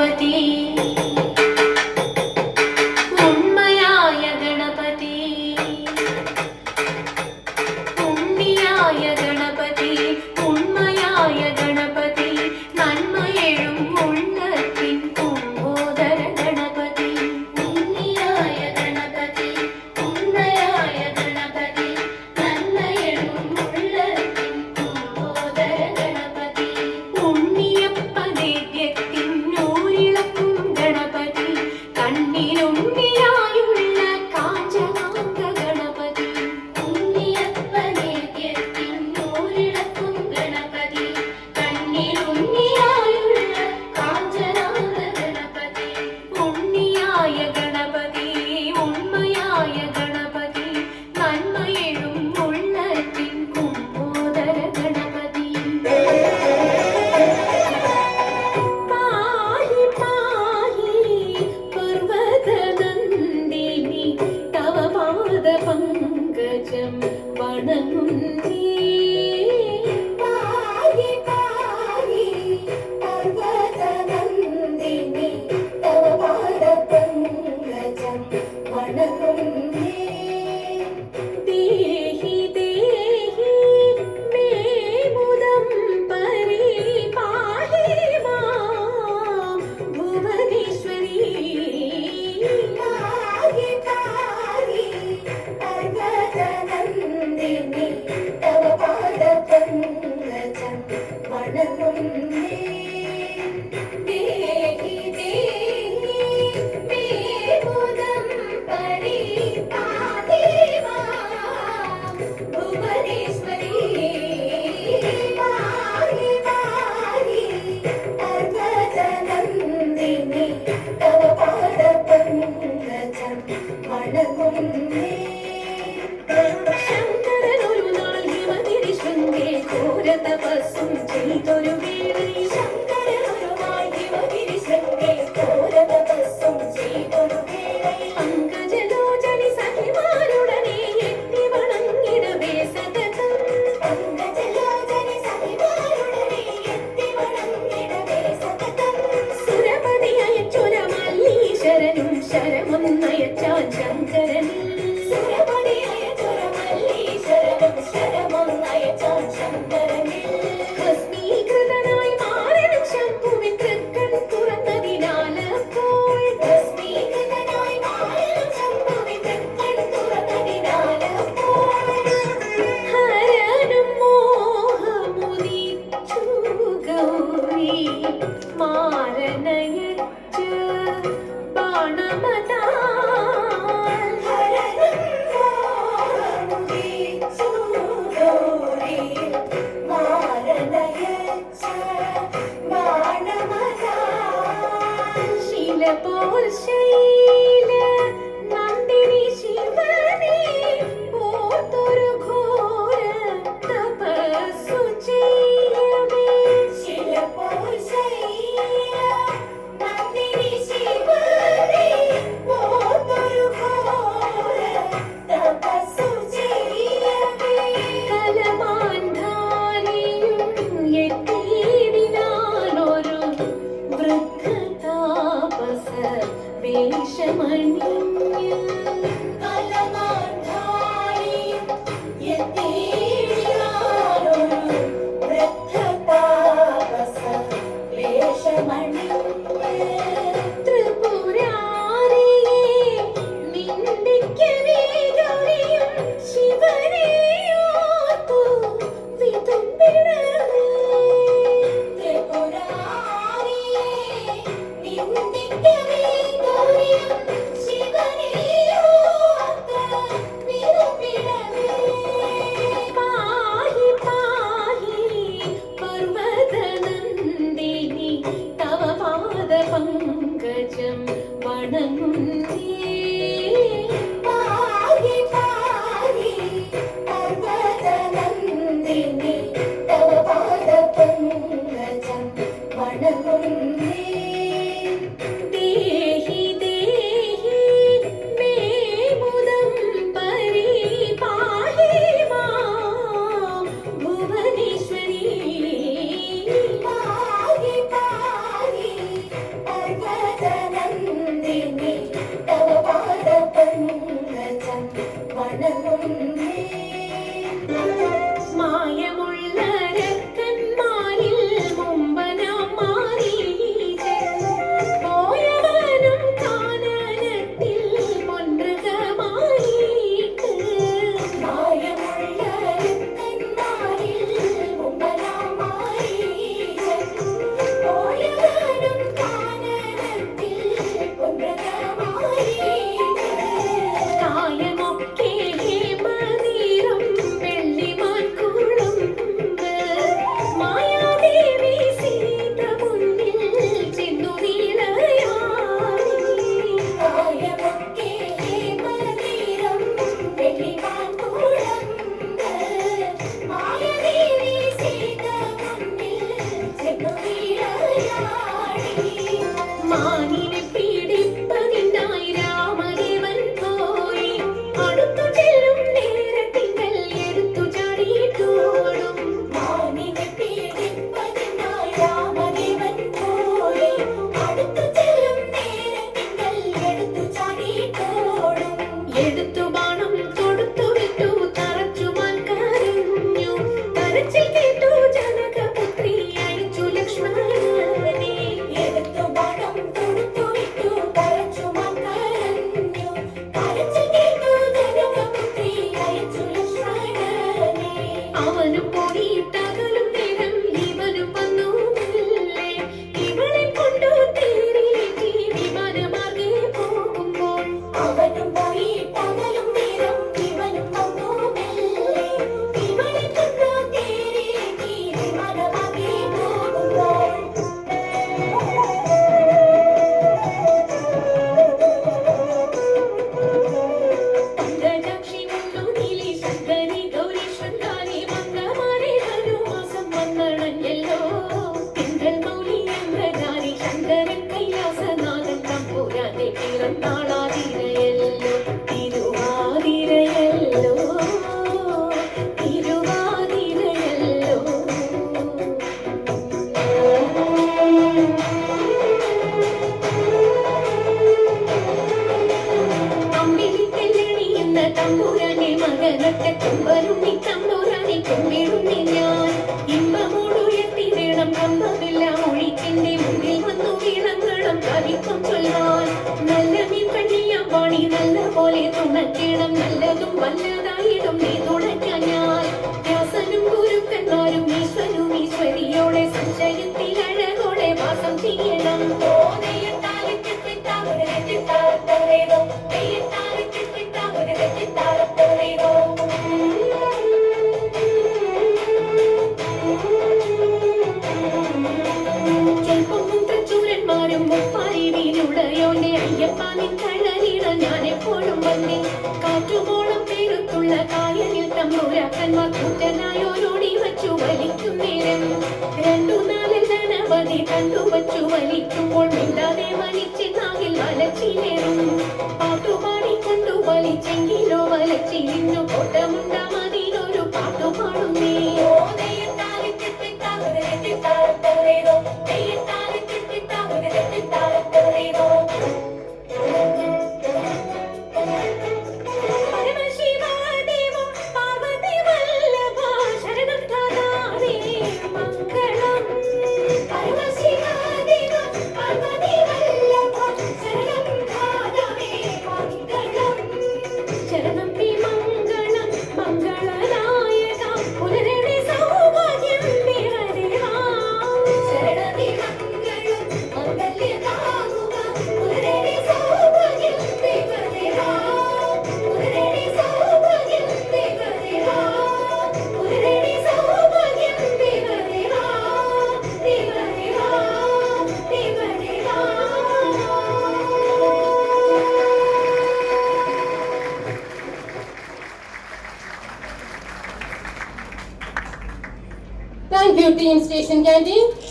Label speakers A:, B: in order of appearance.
A: ഗണപതി ഉണ്മയായ ഗണപതി ഉണ്ണിയായ ഗണപതി ഉണ്മയായ ഗണപതി നന്മയെഴും ഉള്ളത്തിൻ കുംഭോദര ഗണപതി ഉണ്ണിയായ ഗണപതി ഉണ്മയായ ഗണപതി നന്മയെഴും ഉള്ളത്തിൻ കുംഭോദര ഗണപതി ഉണ്ണിയപ്പനേദ്യത്തിൻ നൂരിളക്കും ഗണപതി കണ്ണിനുണ്ണിയായുള്ള കാഞ്ചനാംഗ ഗണപതി ഉണ്ണിയപ്പനേദ്യത്തിൻ നൂരിളക്കും ഗണപതി കണ്ണിനുണ്ണിയായുള്ള കാഞ്ചനാംഗ ഗണപതി ഉണ്ണിയായ ഗണപതി ഉണ്മയായ ഗണപതി നന്മയെഴും ഉള്ളത്തിൻ കുംഭോദര ഗണപതി പാഹി പാഹി പർവതനന്ദിനി തവ പാദ പങ്കജം വണങ്ങുന്നേ പാഹി പാഹി പർവതനന്ദിനി തവ പാദ പങ്കജം വണങ്ങുന്നേ ദേഹി ദേഹി മേ മുദം പരിപാഹി മാം ഭുവനേശ്വരി പാഹി പാഹി പർവതനന്ദിനി തവ പാദ പങ്കജം വണങ്ങുന്നേ ദേഹി ദേഹി മേ മുദം പരിപാഹി മാം ഭുവനേശ്വരി പാഹി പാഹി പർവതനന്ദിനി തവ പാദ പങ്കജം വണങ്ങുന്നേ ശങ്കരനൊരു നാൾ ഹിമഗിരി ശൃംഗേ ഘോര തപസ്സും ചെയ്തൊരു വേളയിൽ ശങ്കരനൊരു നാൾ ഹിമഗിരി ശൃംഗേ ഘോര തപസ്സും ചെയ്തൊരു വേളയിൽ പങ്കജലോചനി സഖിമാരുടനെ എത്തി വണങ്ങിടവേ സതതം പങ്കജലോചനി സഖിമാരുടനെ എത്തി വണങ്ങിടവേ സതതം സുരപതി അയച്ചൊര മല്ലീശ്വരനും ശരമൊന്നയച്ചാൻ ശങ്കരനിൽ സുരപതി അയച്ചൊര മല്ലീശ്വരനും ശരമൊന്നയച്ചാൻ ശങ്കരനിൽ ഭസ്മീകൃതനായി മാറനും ശംഭുവിൻ തൃക്കൺ തുറന്നതിനാലപ്പോൾ ഭസ്മീകൃതനായി മാറനും ശംഭുവിൻ തൃക്കൺ തുറന്നതിനാലപ്പോൾ ഹരനും മോഹമുദിച്ചു ഗൗരി മാരനയച്ച് ബാണമതാൽ ഹരനും മോഹമുദിച്ചു ഗൗരി മാരനയച്ച് ബാണമതാൽ ശീലപോൽ ശൈല നന്ദിനി ശിവനെ ഓർത്തൊരു ഘോര തപസ്സു ചെയ്യവേ ശീലപോൽ ശൈല നന്ദിനി ശിവനെ ഓർത്തൊരു ഘോര തപസ്സു ചെയ്യവേ കലമാന്ധാരിയും എത്തിയിടിനാനൊരു വൃദ്ധ താപസ വേഷമണിഞ്ഞ് കലമാന്ധാരിയും എത്തിയിടിനാനൊരു വൃദ്ധ താപസ വേഷമണിഞ്ഞ് ത്രിപുരാരിയെ നിന്ദിക്കവേ ഗൗരിയും ശിവനെ ഓർത്തു വിതുമ്പിടവേ ത്രിപുരാരിയെ നിന്ദിക്കവേ ഗൗരിയും ശിവനെ ഓർത്തു വിതുമ്പിടവേ പാഹി പാഹി പർവതനന്ദിനി തവ പാദ പങ്കജം വണങ്ങുന്നേ പാഹി പാഹി പർവതനന്ദിനി തവ പാദ പങ്കജം വണങ്ങുന്നേ ദേഹി ദേഹി മേ മുദം പരിപാഹി മാം ഭുവനേശ്വരി പാഹി പാഹി മാനിനെ പീഡിപ്പതിനായി രാമദേവൻ പോയി അടുത്തു ചെല്ലും നേരത്തിങ്കൽ എടുത്തു ചാടിയിട്ടോടും മാനിനെ പീഡിപ്പതിനായി രാമദേവൻ പോയി അടുത്തു ചെല്ലും നേരത്തിങ്കൽ എടുത്തു ചാടിയിട്ടോടും എടുത്തു ബാണം തൊടുത്തു വിട്ടു തറച്ചുമാൻ കരഞ്ഞു തരച്ചിൽ കേട്ടു ജനകപുത്രി അയച്ചു ലക്ഷ്മണനെ എടുത്തു ബാണം തൊടുത്തു വിട്ടു തറച്ചുമാൻ കരഞ്ഞു തരച്ചിൽ കേട്ടു ജനകപുത്രി അയച്ചു ലക്ഷ്മണനെ അവനും പോയിട്ടകലും നേരം ഇവനും വന്നു മെല്ലെ ഇവളെ കൊണ്ടു തേരിലേറ്റി വിമാനമാർഗെ പോകുമ്പോൾ അവനും പോയിട്ടകലും നേരം ഇവനും വന്നു മെല്ലെ ഇവളെ കൊണ്ടു തേരിലേറ്റി വിമാനമാർഗെ പോകുമ്പോൾ പങ്കജാക്ഷി മുണ്ടു നീലി ശങ്കരി ഗൗരി ശൃംഗാരി മംഗമാരെ ധനുമാസം വന്നണഞ്ഞല്ലോ തിങ്കൾ മൗലി എന്ത്രജാരി ശങ്കരൻ കൈലാസനാഥൻ തമ്പുരാന്റെ പിറന്നാളാതിരയല്ലോ തിരുവാതിരയല്ലോ തിരുവാതിരയല്ലോ അമ്പിളി തെല്ലണിയുന്ന തമ്പുരാനെ മകനൊക്കെ കുമ്പരുണ്ണി തമ്പുരാനെ കുമ്പിടുന്നി ഞാൻ ഇമ്പമോടുയർത്തി വേണം കമ്പമെല്ലാം ഒഴിച്ചിന്റെ മുന്നിൽ വന്നു വീണങ്ങളും കവിത്വം ചൊല്ലാൻ നല്ല മീൻ കണ്ണിയാം പാണി നല്ല പോലെ തുണയ്ക്കണം നല്ലതും വല്ലതായിടും നീ തുണയ്ക്കാൻ ഞാൻ വ്യാസനും ഗുരുക്കന്മാരും ഈശ്വരും ഈശ്വരിയോടെ സംശയത്തിൽ അഴകോടെ വാസം ചെയ്യണം ചെൽപ്പൊന്നും തച്ചൂരന്മാരും മുപ്പാരി വീരുളയോന്റെ അയ്യപ്പാനിൻ കഴലിട ഞാൻ എപ്പോഴും വന്നേ കാറ്റുമോളം പേരുത്തുള്ള കായലിൽ തമ്പുരാക്കന്മാർ കൂറ്റനായോരോടി വച്ചു വലിക്കും നേരം രണ്ടു നാലിൽ ധനവതി കണ്ടുവച്ചു വലിക്കുമ്പോൾ മിണ്ടാതെ വലിച്ചെന്നാകിൽ വലച്ചിലേറും പാട്ടുപാടിക്കൊണ്ടു വലിച്ചെങ്കിലോ വലച്ചിലിന്നു കോട്ടമുണ്ടാമതിനൊരു പാട്ടുപാടുന്നേ പരമശിവദേവം പാർവതി വല്ലഭ ശരണം ധാതാവേ മംഗളം പരമശിവദേവം പാർവതി വല്ലഭ ശരണം ധാതാവേ മംഗളം ശരണം പി മംഗളം മംഗളനായക പുനരടി സൗഭാഗ്യം ദേവദേവാ ശരണതി മംഗളം മംഗല്യദാമുക പുനരടി സൗഭാഗ്യം ദേവദേവാ പുനരടി സൗഭാഗ്യം ദേവദേവാ പുനരടി സൗഭാഗ്യം ദേവദേവാ ദേവദേവാ ദേവദേവാ.
B: Thank you, Team Station Canteen.